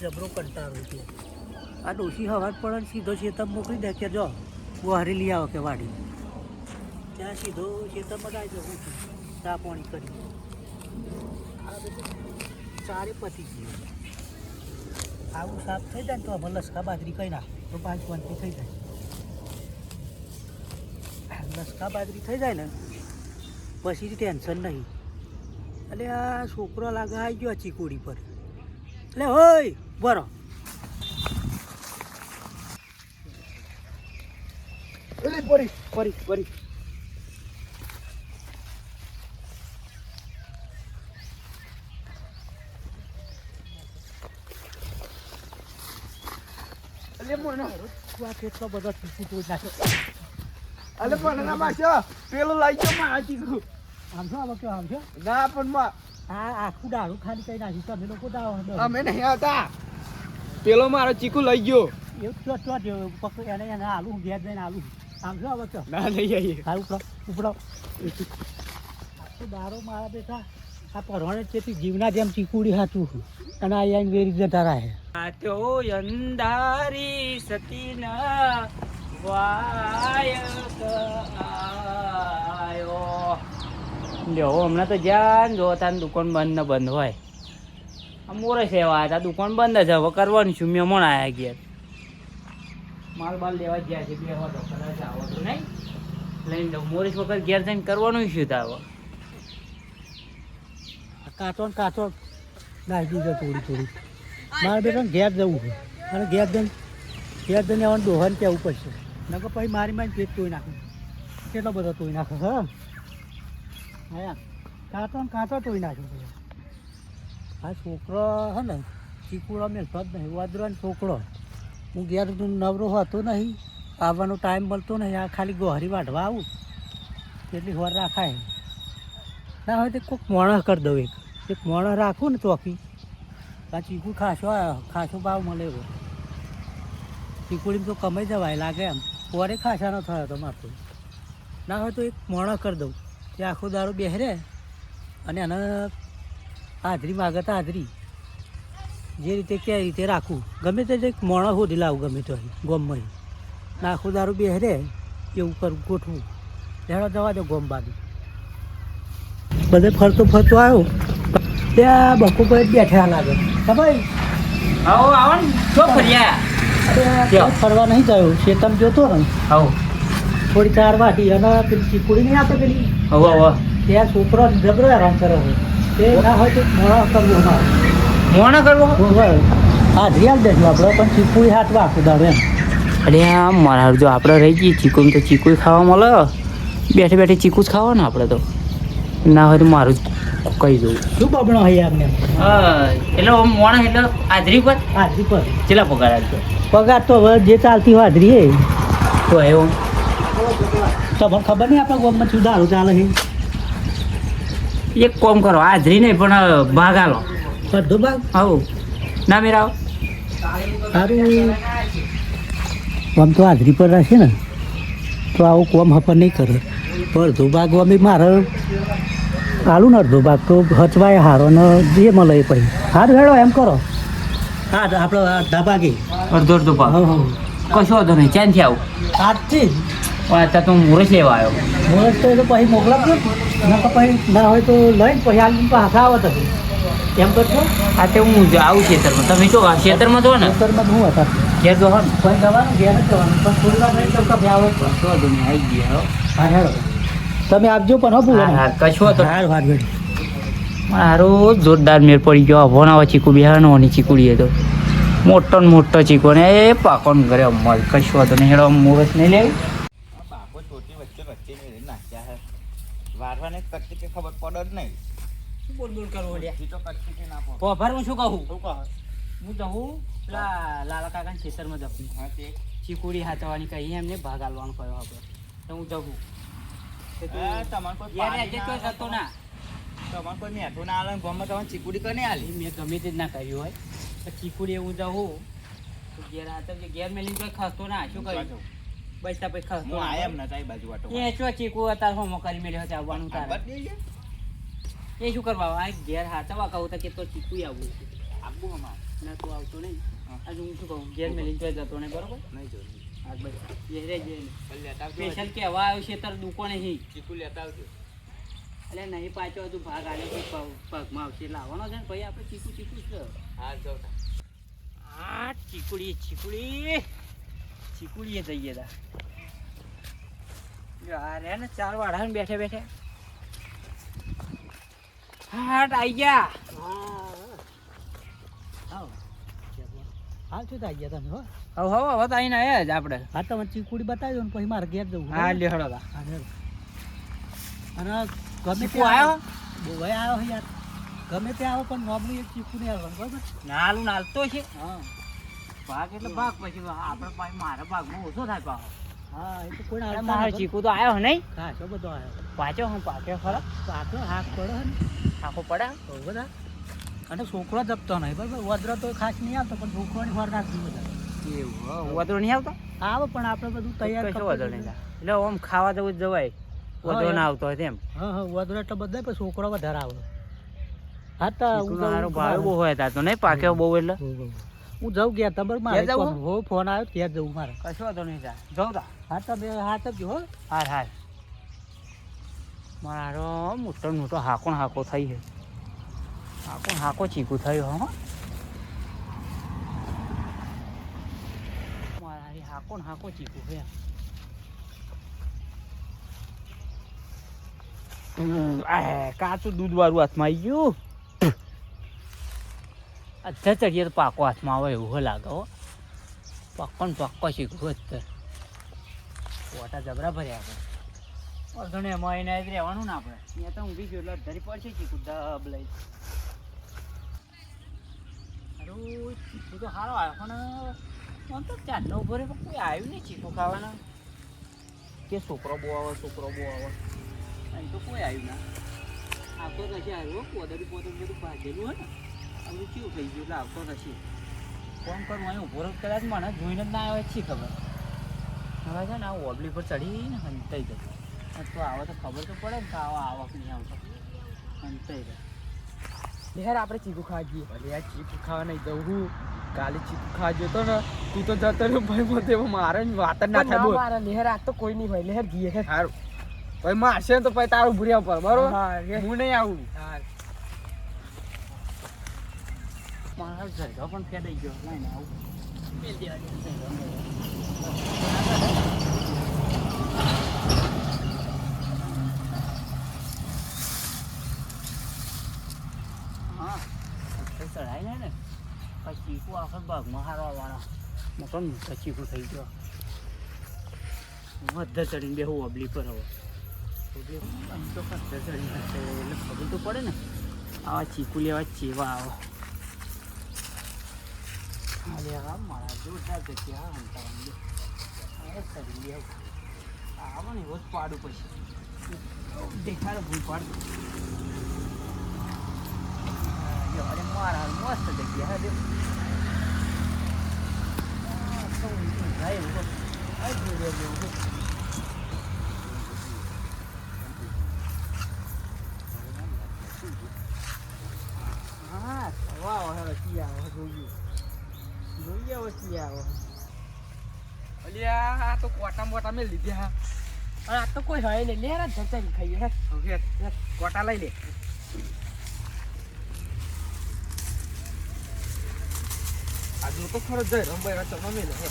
જબરો કંટાળો છે આ ડોશી હવા પડે સીધો શેતમ મોકલી દે કે જો વહારી લઈ આવો કે વાડી ત્યાં સીધો શેતમમાં જ આવી જવું ચા પાણી કરી આ બધું ચારે પતી ગયું આવું સાફ થઈ જાય ને તો અમે લસકા બાજરી કહી નાખ તો 5 ક્વોન્ટી થઈ જાય લસકા બાજરી થઈ જાય ને પછી ટેન્શન નહીં એટલે આ છોકરો લાગે આવી ગયો ચીકુડી પર એટલે હોય બરો પરી પરી પરી એટલો બધો ચીકુ નાખે અલે પણ ના માશો પેલો લઈ ગયો માં ચીકુ આમ છો આવો કે આમ છો ના પણ માં આ આખું દારૂ ખાલી કઈ નાખ્યું તમે લોકો દાવો અમે નહીં આવતા પેલો મારો ચીકુ લઈ ગયો એવું ચો પકડ એને આલુ ઘેર જઈને આલુ આમ છો આવો છો ના લઈ આવીએ હા ઉપડો આખું દારૂ મારા બેટા આ પરવાણે તેથી જીવના જેમ ચીકુડી હાથું અને આ આઈને વેરી જતા રહે આ તો અંધારી સતીના વાય આયો લ્યો હમણાં તો જ્યાં જો તાન દુકાન બંધ ને બંધ હોય આ મોરે સેવા હતા દુકાન બંધ જ હવે કરવાનું છું મહેમાન આવ્યા ગયા માલ બાલ લેવા જ ગયા છે 2 વાટો કદાચ આવતું નહીં લઈને જાઉં મોરેશ વખત ઘેર જઈને કરવાનું શું તાવ કાચો નાખી દીધો થોડી મારે બેટા ઘેર જવું છે અને ઘેર જઈને આવવાનું દોહન કહેવું પડશે નકર પછી મારી પેટ તોઈ નાખું કેટલો બધો તોઈ નાખે હા કાચો તોઈ નાખ્યો આ છોકરો હે ને ચીકુડો મેળતો જ નહીં વાદરાનો છોકરો હું ઘેર નવરો હતો નહીં આવવાનો ટાઈમ મળતો નહીં આ ખાલી ગોહરી વાઢવા આવું એટલી વાર રાખાય ના હોય તો કોઈક મોણસ કરી દઉં એક મોણસ રાખું ને ચોકી આ ચીકુ ખાસો ભાવ મળે એવો ચીકુડીમાં તો કમાઈ જવાય લાગે એમ પોરે ખાસાનો થયો તો માથું ના હોય તો એક મોણસ કરી દઉં કે આખો દારૂ બેહરે અને એને હાજરી માગે તો હાજરી જે રીતે કે રીતે રાખું ગમે તે એક મોણસ શોધી લાવું ગમે તો ગોમમાં ના આખો દારૂ બેહરે એવું કરું ગોઠવું લેડો જવા દો ગોમ બાજુ બધે ફરતો આવ્યો ત્યાં બકો પર બેઠા લાગે ખબર આવો આવો ને શું ફર્યા અરે ફરવા નહીં ગયો શેતમ જોતો ને આવો થોડી 4 વાટી અને પેલી ચીકુડી નહીં આપે પેલી આવો આવો ત્યાં છોકરો જબરો હેરાન કરે છે તે ના હોય તો મોડા કરવું અમારે મોણા કરવો હાજરી આપ દઈશું આપણે પણ ચીકુડી હાથવા આખું દાડો એમ અરે આ મારા જો આપણે રહી જઈએ ચીકુ તો ચીકુ ખાવા મળે બેઠે બેઠે ચીકુ જ ખાવા ને આપણે તો ના હોય તો મારું જ કહી દઉં શું બબણો હોય આપને એટલે મોણા એટલે હાજરી પર કેટલા પગાર આપજો પગાર તો હવે જે ચાલતી હોય હાજરી એ તો એવું તમને ખબર નહીં આપણા ગામમાં શું દારૂ ચાલે છે એક કોમ કરો હાજરી નહીં પણ ભાગ આલો બધો ભાગ આવું ના મેરા સારું આમ તો હાજરી પર રહેશે ને તો આવું કોમ હપર નહીં કરે અડધો ભાગ અમે મારે આલું ને અડધો ભાગ તો હચવાય હારો ને જે મળે એ પછી હારું હેડો એમ કરો હા આપણે અડધા ભાગે અડધો ભાગ કશો વાંધો નહીં ક્યાંથી આવું આજથી જ અત્યારે તો મોરસ લેવા આવ્યો મોરસ તો પછી મોકલાવજો ના તો પછી ના હોય તો લઈને પછી આલી પાછા આવત હતી એમ કરશો હા તે હું આવું ખેતરમાં તમે શું ખેતરમાં છો ને ખેતરમાં હું હતા ઘેર જો ને કોઈ જવાનું ઘેર જ જવાનું પણ થોડી વાર નહીં તો કભી આવે કશો વાંધો નહીં આવી ગયા હા હેડો તમે આપજો પણ હો હા કશો વાંધો હાર વાર વેડી મારો જોરદાર મેર પડી ગયો ભણાવા ચીકુ બિહારનો ચીકુડી હતો મોટો ને મોટો ચીકો ને એ પાકોન ઘરે અમલ કશો હતો ને હેડો મોરસ નહીં લેવું બાપો ચોટી વચ્ચે નાખ્યા હે વારવાને કચ્ચી કે ખબર પડે જ નહીં બોલ કરવો લે તો કચ્ચી કે ના પડે પોભર હું શું કહું શું કહે હું જઉં પેલા લાલા કાકાના ખેતરમાં જઉં હા તે ચીકુડી હાથવાની કહી એમને ભાગ આલવાનો કયો આપણે તો હું જઉં તમારે કોઈ યાર આજે કોઈ થતો ના તમારે કોઈ મેઠું ના આવે ગમે તમે ચીકુડી કરીને આલી મેં ગમે તે જ ના કર્યું હોય તો ચીકુડી એવું જવું તો ઘેર ઘેર મેલીને કોઈ ખસતો ના શું કર્યું બસ પછી ખસતો હું આયા એમ નતા એ બાજુ વાટો એ ચો ચીકુ અત્યારે હોમો કરી મેળ્યો છે આવવાનું તારે એ શું કરવા આ ઘેર હાથવા કહું તો કે તો ચીકુ આવું આબુ અમાર ના તું આવતો નહીં હા. આજે હું શું કહું ઘેર મેલીને તો જતો નહીં બરોબર નહીં જોયું હા બસ એ રે જઈને પણ લેતા આવજો સ્પેશિયલ કહેવા આવ્યો છે તાર દુકાને હી ચીકુ લેતા આવજો એટલે નહીં પાછો હજુ ભાગ આલે છે પગમાં આવશે એટલે આવવાનો છે ને ભાઈ આપણે ચીકુ ચીકુ જ છે હા જો આ ચીકુડી ચીકુડીએ જઈએ તા આ રે ને 4 વાળા ને બેઠે બેઠે હાટ આઈ ગયા હાલ શું થઈ ગયા તમે હો હવે હવે તો આઈને આયા જ આપણે હા તમે ચીકુડી બતાવી દો ને પછી મારે ઘેર જવું હા લે હળો તા હા, હેડો. અને ગમે ચીકુ તે આવ્યો? બહુ ભાઈ આવ્યો છે યાર ગમે તે આવો પણ નોબલી એક ચીકુ નહીં આવવાનું બરાબર નાલતો છે હા ભાગ એટલે ભાગ પછી આપણે પાસે મારા ભાગમાં ઓછો થાય પાછો હા એ તો કોઈ અરે મારો ચીકુ તો આવ્યો નહીં હા શું બધો આવ્યો પાછો હું પાછો ખરો પાછો હાથ પડે ને આખો પડે તો બધા અને છોકરો જપતો નહીં બરાબર વદ્ર તો ખાસ નહીં આવતો પણ છોકરોની વાર રાખવી બધા એવું વધરો નહીં આવતો આવે પણ આપણે બધું તૈયાર કશો કરવું વધરો નહીં પડે. થાય એટલે આમ ખાવા જવું જ જવાય વધરો ના આવતો હોય તેમ હા હા વદ્ર એટલે બધા પણ છોકરો વધારે આવે હા તો ચીકુનો હારો ભાવ બહુ હોય તાર તો નહીં પાક્યો બહુ એટલે હું જાઉં ગયા તમારે મારે ઘેર જવું? હો ફોન આવ્યો ત્યાં જવું મારે કશો વધરો નહીં થાય જવું તા હા તમે હાથ જ હો હાર હાર મારો મોટો હાકો થઈ છે હાકો ચીકુ થયો હો મારા હાકો ચીકુ છે કાચું દૂધ વાળું હાથમાં આવી ગયું અધા ચડીએ તો પાકો હાથમાં આવે એવું લાગે હો પક્કો ને પક્કો શીખવું અત્યારે પોટા જબરા ભર્યા છે અડધો એમાં એને જ રહેવાનું ને આપણે ત્યાં તો ઊંઘી ગયો એટલે ધરી પડશે ચીકુ દબ લઈ હારું ચીકુ તો સારો આવ્યો પણ આમ તો ચાંદનો ઉભો રહે પણ કોઈ આવ્યું નહીં ચીકુ ખાવાના કે છોકરો બહુ આવે અહીં તો કોઈ આવ્યું ના આવતો નથી આવ્યો પોદરી બધું ભાજેલું હોય ને બધું કેવું થઈ ગયું એટલે આવતો નથી ફોન કરું અહીં ઉભો રહ્યો કદાચ મને જોઈને જ ના આવે છે ખબર હવે છે ને આ ઓબલી પર ચડીને હંતાઈ જતું તો આવે તો ખબર તો પડે ને કે આવા આવક નહીં આવતો હંતાઈ જાય લેહર આપણે ચીકુ ખાવા જઈએ ભલે યાર ચીકુ ખાવા નહીં જવું હું કાલે ચીકુ ખાવા જતો ને તું તો જતો રહ્યો ભાઈ મતે મારે વાત જ ના થાય બોલ મારે લેહર આ તો કોઈ નહીં હોય લેહર જઈએ હે સારું ભાઈ મારશે ને તો પછી તારું ભૂર્યા પર બરોબર હું નહીં આવું મારા ઝરગો પણ ફેડાઈ ગયો લઈને આવું મેલ દેવા દે હા ચડાય ને પછી ચીકુ આખો ભાગમાં હારો આવવાનો મોટો મોટો ચીકુ થઈ ગયો બધા ચડીને બેહું ઓબલી પર હવે આમ તો બધા ચડીને એટલે ખબર તો પડે ને આવા ચીકુ લેવા ચેવા આવો અરે હા મારા જોરદાર જગ્યા હંતાવાની ચડી લેવું આવો ને એવો જ પાડું પછી દેખાડો ભૂલ પાડું અરે મારા મસ્ત જગ્યા હે હા વાહ હવે કી આવો જોઈએ વસ્તી આવો અલ્યા આ તો કોટા મોટા મેં લીધા હા અરે આ તો કોઈ હોય નહીં લેર જ જતા ખાઈએ હે હવે કોટા લઈ લે આજુ તો ખરો જાય રંબાઈ રચો મમ્મી ને હે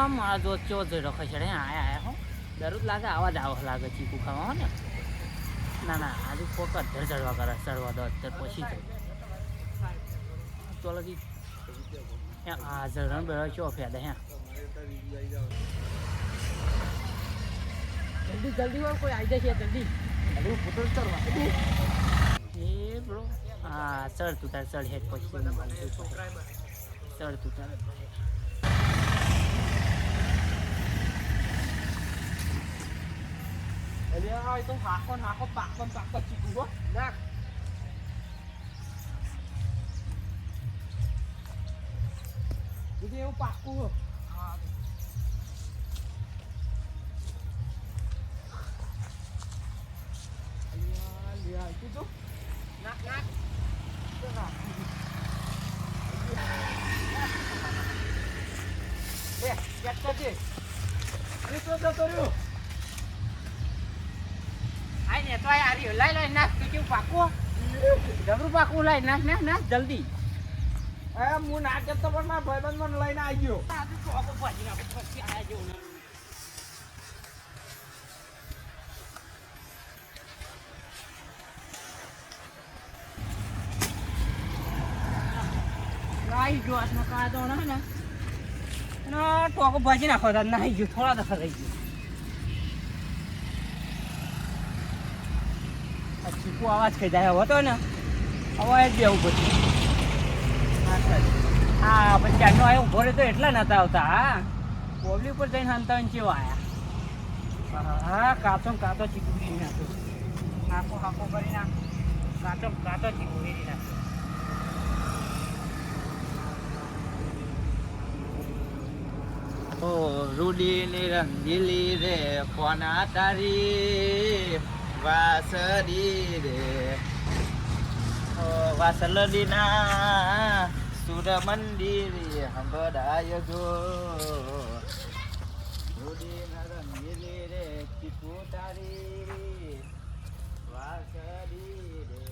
મારા દોસ્ત ચો જડો ખસડે આયા હો દરરોજ લાગે આવા જ આવો લાગે ચીકુ ખાવા ને ના આજુ કોક અધર ચડવા કરે ચડવા દો અત્યારે પછી તો લગી આ ઝરણ બેડા ચો ફેદે હે જલ્દી વાળ કોઈ આવી જશે જલ્દી હવે ફોટો કરવા એ બ્રો હા ચડ તું તાર ચડ હેડ પછી ચડ તું તાર અલ્યા તો નાખો પાકો ચીકુ હો નાખ બીજું એવું પાક્કું હો. અલ્યા, લે આ કીધું. નાખ, નાખ. તો નાખ. લે, ચેક કરજે. એ તો જતો રહ્યો. આય ને તો આ રહ્યો. લાય નાખ. તું કેવું પાકું જબરું પાકું લાય નાખ જલ્દી. હું ના કેતો પણ મારા ભાઈબંધ મને લઈને આવી ગયો. નાહી ગયો હાથમાં કાઢો ને ટોકો ભાજી નાખો નાહી ગયો થોડા દખા થઈ ગયો. આ ચીકુ અવાજ કઈ જાય હતો ને અવાજ દેવું પછી હા પછી ચારનો આવ્યો ઉભો રહ્યો તો એટલા નતા આવતા. હા કોબલી ઉપર જઈને હંતા કેવા આયા. હા કાતો ચીકુ કરી નાખો હાકો કરી નાખો કાતો ચીકુ કરી નાખો. ઓ રૂડી ની રંગીલી રે કોના તારી વાસરી રે ઓ વાસલડી ના સુર મંદિરે હંભરાય જો રૂડી ના રંગીલી રે ચીકુ તારી વાસરી રે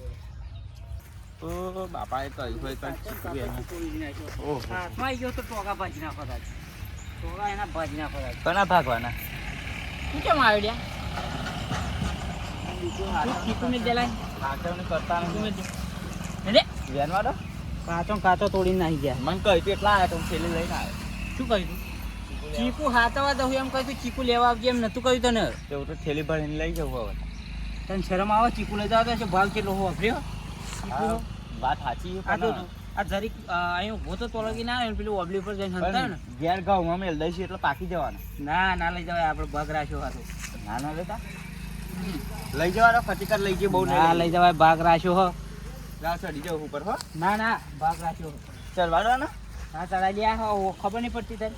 ઓ બાપાએ કહ્યું હોય તો ઓહો હાથમાં ગયો તો ટોકા ભાજી નાખો તાજ. ટોકા એના ભાજી નાખો તાજ. કોના ભાગવાના શું કેમ આવ્યો ચીકુને દેલાય આગળને કરતા નથી એટલે વેનવાડો કાચો તોડીને નાહી ગયા. મને કહ્યું તું એટલા આવ્યા તો હું થેલી લઈને આવ્યો શું કહ્યું તું? ચીકુ હાથવા દઉં એમ કહ્યું તું ચીકુ લેવા આવજે એમ નતું કહ્યું તને. તેવું તો થેલી ભરીને લઈ જવું હવે તને શરમ આવે ચીકુ લઈ જવા તો ભાવ કેટલો વાપર્યો હા, વાત સાચી છે આ તો પણ આ જરીક અહીં ઉભો તો તોલગી ના આવે ને પેલું ઓબલી ઉપર જઈને હંતાય ને ઘેર ઘઉંમાં મેલ દઈશું એટલે પાકી જવાનું ના લઈ જવાય આપણે ભાગ રાખ્યો હતો. ના ના લેતા લઈ જવાનો ખટીકર લઈ જઈએ બહુ ના લઈ જવાય ભાગ રાખ્યો હો. લાવ ચડી જાવ ઉપર હો ના ભાગ રાખ્યો હો. ચડવાનો ને હા ચડાઈ ગયા હો ખબર નહીં પડતી તારે.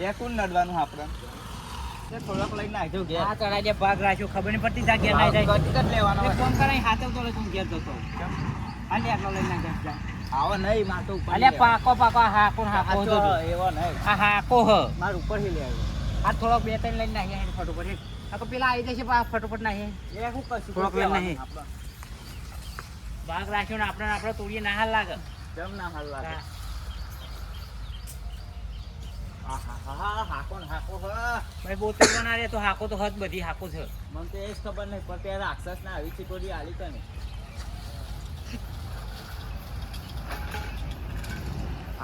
એ કોણ નડવાનું આપણે તે થોડોક લઈને આવી જાવ ઘેર હા ચડાઈ ગયા ભાગ રાખ્યો ખબર નહીં પડતી જા ઘેર ના જાય. ખટીકર લેવાનો એક ફોન કરાઈ હાથે તો તું ઘેર જતો હાલે આટલો લઈને ઘેર જા. આવો નહીં માર તો ઉપર અલ્યા પાકો હાકો હતો એવો નહીં આ હાકો હ માર ઉપર થી લે આવ્યો આ થોડોક બે ત્રણ લઈને નાહી આવી ફટોફટ આ તો પેલા આવી જશે ફટોફટ નાહી એ શું કરશું થોડોક લઈને નહીં. આપણે ભાગ રાખ્યો ને આપણે તોડીએ ના હાલ લાગે. કેમ ના હાલ લાગે આહા હાકો ને હાકો હા ભાઈ બહુ તોડવાના રે તો હાકો તો હદ બધી હાકો છે. મને તો એ જ ખબર નહીં પણ ત્યારે રાક્ષસ ના આવી ચીકોડી આલી તો ને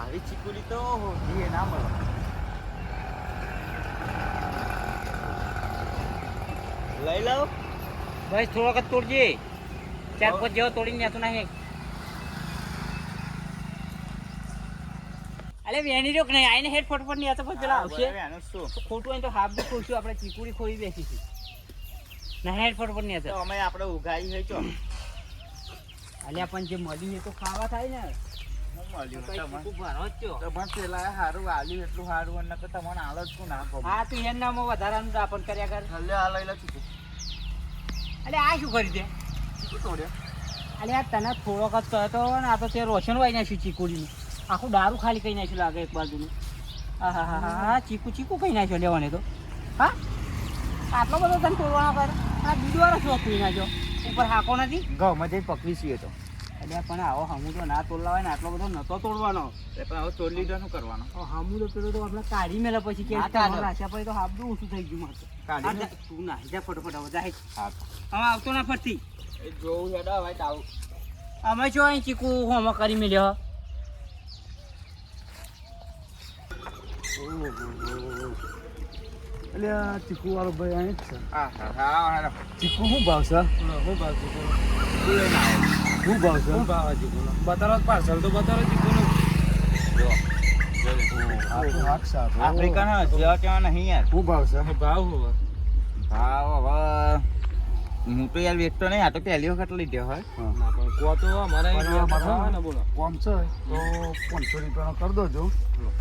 આવી ચીકુડી તો હોતી ના મળે લઈ લઉં ભાઈ થોડોક જ તોડજે 4-5 જેવો તોડીને જતો નહીં. અલે વેણી રોક નહીં આઈને હેડ ફટફટ નહીં આ તો પછી પેલા આવશે એનું શું તો ખોટું હોય તો હાફ બી ખોઈશું આપણે ચીકુડી ખોઈ બેસીશું ના હેડ ફટફટ નહીં તો અમે આપણે ઉગાઈ છે ચો અલ્યા પણ જે મળી એ તો ખાવા થાય ને. હું મળ્યું તો તમને ચીકુ ભરો જ છો. તમને પેલા સારું આલ્યું એટલું સારું અને નકર તમને આલો જ શું ના ખબર હા તું એના નામમાં વધારાનું દાપણ કર્યા કર. હલે આ લઈ લો ચીકુ અલે આ શું કરી દે ચીકુ તોડ્યો અલે આ તને થોડોક જ કહતો ને આ તો તે રોશન વાઈ નાખ્યું ચીકુડીનું આખું દારૂ ખાલી કઈ નાખ્યું લાગે એક બાજુનું. હા ચીકુ કઈ નાખ્યો લેવાને તો હા આટલો બધો તને તોડવાનો કર આ બીજો વાળો શોખ પી નાખ્યો ઉપર હાકો નથી. ઘઉંમાં જઈને પકવી છીએ તો એટલે પણ આવો હમું તો ના તોડલા હોય ને આટલો બધો નતો તોડવાનો. પણ હવે તોડ લીધો શું કરવાનું હમું તો પેલો તો આપણે કાઢી મેલે પછી કે હા, કાઢો. રાખ્યા પછી તો હાબડું ઓછું થઈ ગયું મારે. કાઢી હા, તું ના જા ફટોફટ હવે જા હેઠ. હા હવે આવતો ના ફરતી એ જોવું હેડો હવે તો આવું અમે જો અહીં ચીકુ હોમો કરી મેલ્યો. એટલે આ ચીકુ વાળો ભાઈ અહીં જ છે. હા હા હા હેડો ચીકુ શું ભાવ છે? હું ભાવ ચીકુ તું લઈને આવો શું ભાવ છે? હું ભાવ ચીકુનો બતાવો પાર્સલ તો બતાવો ચીકુનો. જો આફ્રિકન જેવા તેવા નહીં યાર શું ભાવ છે? ભાવ હોવા ભાવ હવે હું તો યાર વેચતો નહીં, આ તો પહેલી વખત લીધો હોય. કો તો અમારે બોલો કોમ છે તો 500 રૂપિયાનો કરી દોજો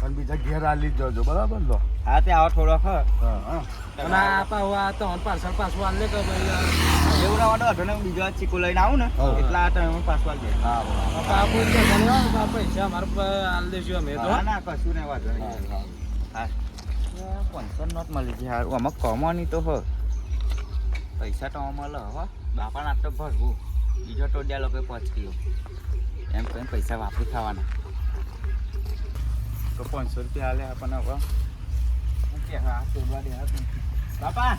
અને બીજા ઘેર આલી જ જજો બરાબર લો. હા તે આવો થોડો ખ હા અને આ તો પાર્સલ પાછું આલે કે ભાઈ એવું ના વાંધો ને, બીજો આ ચીકુ લઈને આવું ને હા. એટલા આ ટાઈમ પાછવા દે. હા પૈસા અમારે આલ દેજો અમે તો હા ના કશું નહીં વાંધો નહીં. હા હા 500 નોટ મળી છે હારું, આમાં કમાવાની તો હ પૈસા તો મળે હો. બાપાને આટલો ભરવું, બીજો ટોડિયા લોકો 5 કિલો એમ કહીને પૈસા વાપરી ખાવાના. તો 500 રૂપિયા હાલે આપણને હવે શું કે હા તોડવા દે હા. બાપા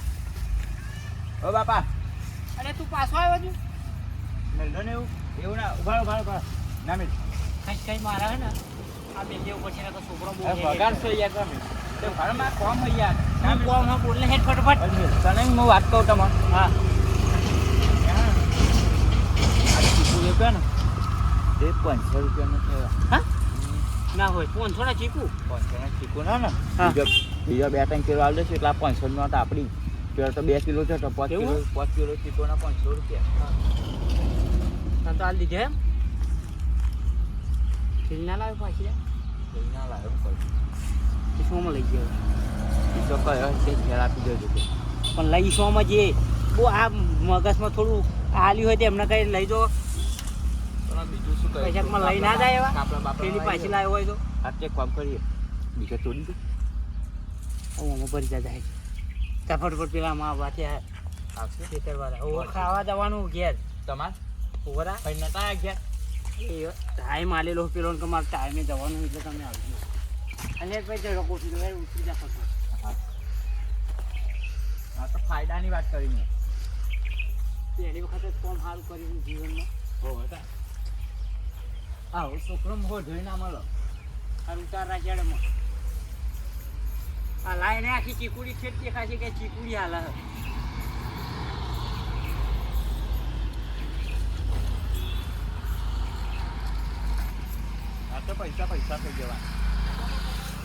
ઓ બાપા, અરે તું પાછો આવ્યો છું મેળો ને એવું ના ઉભા ના મેળ કઈ મારા હે ને આ બે દેવ પછી ના તો છોકરો બોલ વગાડશો યાર તમે તો ઘરમાં કોમ હોય યાર. ના મેળ કોમ હા બોલ ને હેડ ફટાફટ. તને હું વાત કહું તમને. હા આ ચીકુ લેવા ને તે 500 રૂપિયાનો થયો. હા ના હોય ફોન થોડા ચીકુ 500 ના ચીકુ ના ને હા. બીજા 2-3 કિલો આલ દેશે એટલે આ 500 નોટ આપણી. પેલો તો 2 કિલો છે તો 5 કિલો એવું? 5 કિલો ચીકુના 500 રૂપિયા. તને તો હાલ દીધે એમ ખેલ ના લાવ્યો પાછી લઈ ના લાવ્યો હું કરું. એ શોમાં લઈ ગયો એ તો કયો છે ઘેર આપી દેજો કે. પણ લઈ શોમાં જે બહુ આ મગજમાં થોડું આલ્યું હોય તો એમને કઈ લઈ દો બીજું શું કહે પૈસામાં લઈ ના જાય એવા આપણા બાપા પેલી પાછી લાવ્યો હોય તો આ તે કામ કરીએ બીજા તોડી દો. હું આમાં ભરી જાય ફટફટ પેલા માં વાત્યા આવશે ખેતરવાળા ઓ ખાવા જવાનું ઘેર તમાર ઓવરા ભાઈ નતા ગયા. એ ટાઈમ આલેલો પેલો કે મારે ટાઈમે જવાનું એટલે તમે આવજો અને ભાઈ જરો કોશી તો ઉતરી જા પછી આ તો ફાયદાની વાત કરી મેં. પહેલી વખત જ કોમ સારું કર્યું જીવનમાં આવો છોકરો મોહ ધોઈ ના મળો આ ઉતાર રાખ્યાડમાં આ લાઈને આખી ચીકુડી ખેતી ખાસી કે ચીકુડી હાલા હે આ તો પૈસા થઈ જવા.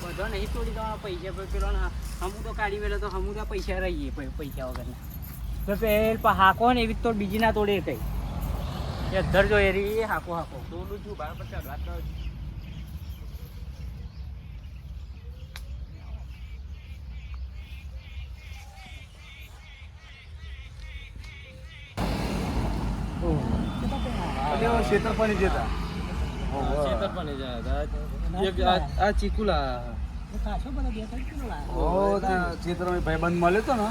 બધો નહીં તોડી દેવાના પૈસા પર પેલો હમું તો કાઢી મેળો તો હમું તો પૈસા રહીએ પૈસા વગરના તો પેલ હાકો ને એવી તો બીજી ના તોડે કઈ એ ધરજો એ રી હાકો તોડું છું બાર પર ચડવા તો શેતરપણી જતા આ ચીકુ લા ચેતરમાં ભાઈબંધ મળ્યો તો ને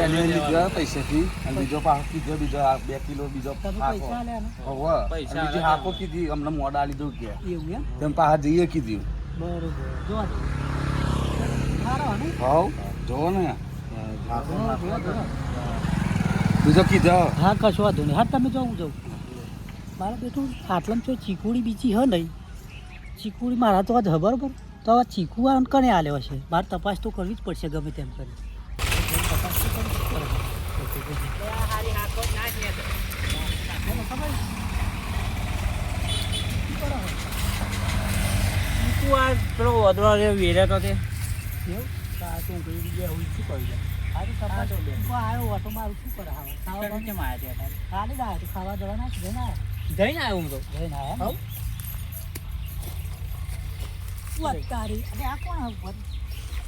એને લીધા પૈસાથી અને બીજો પાછો કીધો બીજો 2 કિલો બીજો હાકો હોવે પૈસા અને બીજી હાકો કીધી અમને મોડા લીધું કે એવું એમ તેમ પાછા જઈએ કીધું બરોબર જોવા દે સારો ને હોવ જોવો ને બીજો કીધો હા કશો વાંધો નહીં હા તમે જાઉં જાઉં મારા બેઠું આટલામાં તો ચીકુડી બીજી હ નહીં ચીકુડી મારા તો આજ હ બરાબર તો આ ચીકુ આ કને આલ્યો હશે મારે તપાસ તો કરવી જ પડશે ગમે તેમ કરી તપાસ તો કરવી જ પડશે હારી હાકો ના છે ચીકુ આ પેલો વધરો વેરે તો તે એવું સાચું કહી ગયા હું શું કહી જાય હારી તપાસ આવ્યો ઓટો મારું શું કરે હવે ખાવા કેમ આવ્યા ત્યાં ખાલી ના તો ખાવા જવાના છે જઈને આવ્યા જઈને આવ્યો હું તો જઈને આવ્યા તારી અને આ કોણ આવું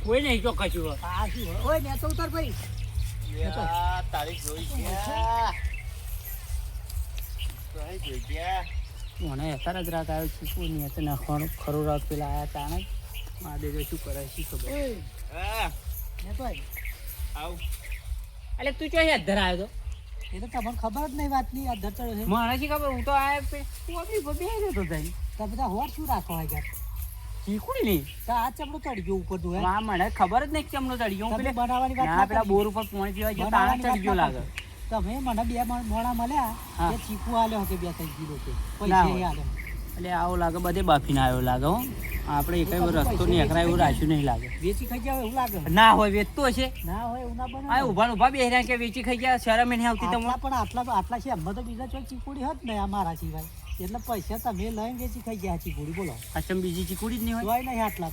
કોઈ નહીં તો કશું આ શું ઓય ને તો ઉતર ભાઈ તારીખ જોઈ ગયા. મને અત્યારે જ રાત આવ્યો છું કોઈ નહીં અત્યારે નાખવાનું ખરું રાત પેલા આવ્યા તાણે જ મહાદેવ શું કરે શી ખબર હા ને તો આવ એટલે તું ચો અધર આવ્યો એ તો તમને ખબર જ નહીં વાતની આ ધરચડો છે તો મને શી ખબર હું તો આવ્યા તું આપણી બે તો થઈ તો બધા હોર શું રાખો આ ઘર શીખુડી નહીં તો આ ચમડો ચડી ગયો ઉપર તું માં મને ખબર જ નહીં કે ચમનો ચડી ગયો હું તમે પેલા બનાવવાની વાત ના ના પેલા કરી. બોર ઉપર પાણી પીવા ગયો તાણા બનાવવાની ચડી ગયો વાત ના લાગે કરી. તમે મને બે મોણા મળ્યા હા. કે ચીકુ આલ્યો કે 2-3 કિલો કે ના પૈસા હોય. આલ્યો એટલે આવો લાગે બધે બાફીને આવ્યો લાગે હો આપણે એક રસ્તો નહીં અકરા એવું રાખ્યું નહીં લાગે વેચી ખાઈ ગયા હોય એવું લાગે ના હોય વેચતો હશે ના હોય એવું ના બને આ ઉભા ઉભા બે રહ્યા કે વેચી ખાઈ ગયા શરમ નહીં આવતી આટલા તમને પણ આટલા છે એમાં તો બીજા ચોઈ ચીકુડી હોત ને આ મારા સિવાય એટલે પૈસા તમે લઈને વેચી ખાઈ ગયા ચીકુડી બોલો અચમ બીજી ચીકુડી જ નહીં હોય જોઈ નહીં આટલા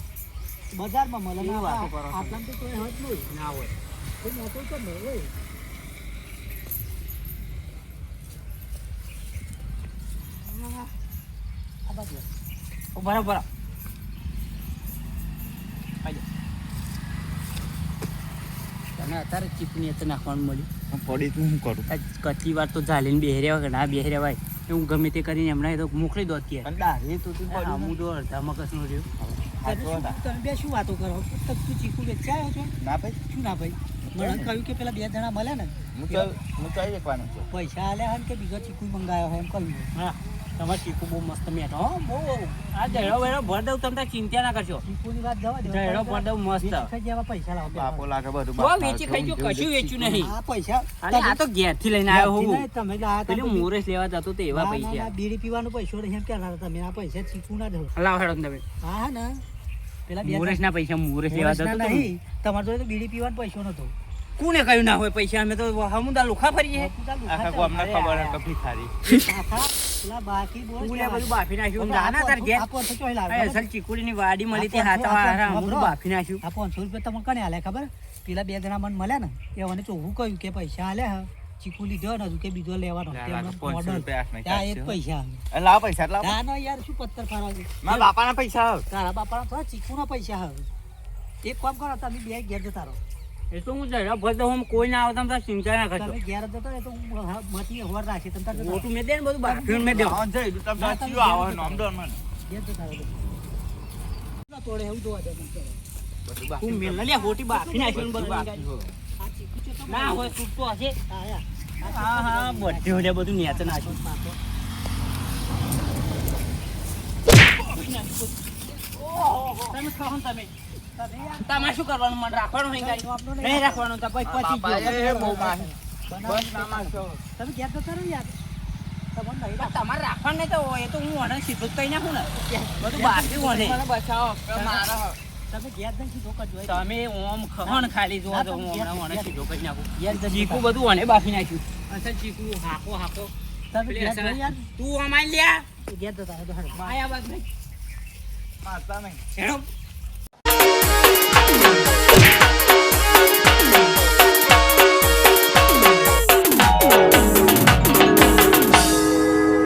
બજારમાં મળે કેવી ને વાતો કરો છો? આટલામાં તો કોઈ હોય જ નહીં ના હોય કોઈ નહોતું તો નહીં હોય આ બાજુ બરાબર તને અત્યારે ચીકની તો નાખવાનું મળ્યું પડી તું શું કરું આજ કચ્છી વાર તો ઝાલીને બેહર્યા હોય કે ના બેહર્યા ભાઈ હું ગમે તે કરીને એમણે તો મોકલી દો કે પણ દાઢી તો તું પડ્યું હું તો અડધા મગજનો રહ્યો તમે બે શું વાતો કરો તું ચીકુ વેચવા આવ્યો છો ના ભાઈ શું ના ભાઈ મને કહ્યું કે પેલા 2 જણા મળ્યા ને હું ચાલી વેચવાનું છું પૈસા આલ્યા હોય ને કે બીજો ચીકુ મંગાવ્યો હોય એમ કહ્યું હા તમારે ચીકુ બહુ મસ્ત મેઠો હો બહુ આ જયડો વેડો ભર દઉં તમે ચિંતા ના કરશો ચીકુની વાત જવા દો જયડો ભર દઉં મસ્ત વેચી જેવા પૈસા લાવો બાપો લાગે બધું તો વેચી ખાઈ ગયો કશું વેચ્યું નહીં આ પૈસા અરે આ તો ઘેરથી લઈને આવ્યો હું તમે લાયા પેલું મોરેશ લેવા જતો તો એવા પૈસા બીડી પીવાનો પૈસો નહીં એમ કહેતા હતા તમે આ પૈસા ચીકુ ના દો લાવ હેડો તમે હા ને પેલા મોરેશ ના પૈસા મોરેશ લેવા જતો તો નહીં તમારે જોડે તો બીડી પીવાનો પૈસો નતો કોને કહ્યું ના હોય પૈસા અમે તો હમુદા લુખા ફરીએ આખા ગામને ખબર હે કે ભિખારી પેલા બાકી બોલ તું લે બધું બાફી નાખ્યું જાના તાર ઘેર આપો તો ચોઈ આ લાવે અસલ ચીકુડીની વાડી મળી હતી હાથા હારા બધું બાફી નાખ્યું આ 500 રૂપિયા તમને કને આલે ખબર પેલા 2 જણા મને મળ્યા ને એ મને ચોખ્ખું કહ્યું કે પૈસા આલે હા ચીકુ લીધો ને કે બીજો લેવાનો લાગે 500 રૂપિયા હાથમાં ત્યાં એ જ કાઢશે. પૈસા લાવ પૈસા લાવ ના ના યાર શું પત્તર ફાડવા છે મારા બાપાના પૈસા આવ તારા બાપાના થોડા ચીકુના પૈસા હવે એક કામ કરો તમે બે ઘેર જતા રહો એ તો હું જરા ભર દઉં હું કોઈ ના આવતા તાર ચિંતા ના કરશો તમે ઘેર જતો રહે તો હું મતી હોર રાખી તમે તાર જતા રહો. મોટું મેં દે ને બધું બાફીને મેં દેવું હા જઈ તું તમે ચિયો આવો નામ દો મને ઘેર જતા રહો ના તોડે એવું જોવા દે તમે ચલો. બધું તું બાકી મેલ લે હોટી બાફી નાખ્યું ને બધું બાકી હો. આ ચીકુ છે તો ના હોય તૂટતો હશે આયા હા હા બધે હોડે બધું નેચે નાખ્યું તમે ખાઓ ને તમે તમારે શું કરવાનું મને રાખવાનું નહીં ગાડી નહીં રાખવાનું તો પછી બાપા ગયો એ બહુ માહી બસ ના મારશો તમે ઘેર જતા રહો યાર તમને નહીં પણ તમારે રાખવાનું નહીં તો એ તો હું મને સીધું જ કહી નાખું ને બધું બાકી મને બચાવો મારા તમે ઘેર જઈને સીધો કરજો તમે ઓમ ખણ ખાલી જોવા તો હું હમણાં મને સીધો કરી નાખું ઘેર જઈને ચીકુ બધું મને બાફી નાખ્યું અસલ ચીકુ હાકો હાકો તમે પેલી ઘેર અસલ જઈને યાર તું અમારી લ્યા ઘેર જતા રહો તો હાલો. આયા બાદ નહીં મારતા નહીં હેડો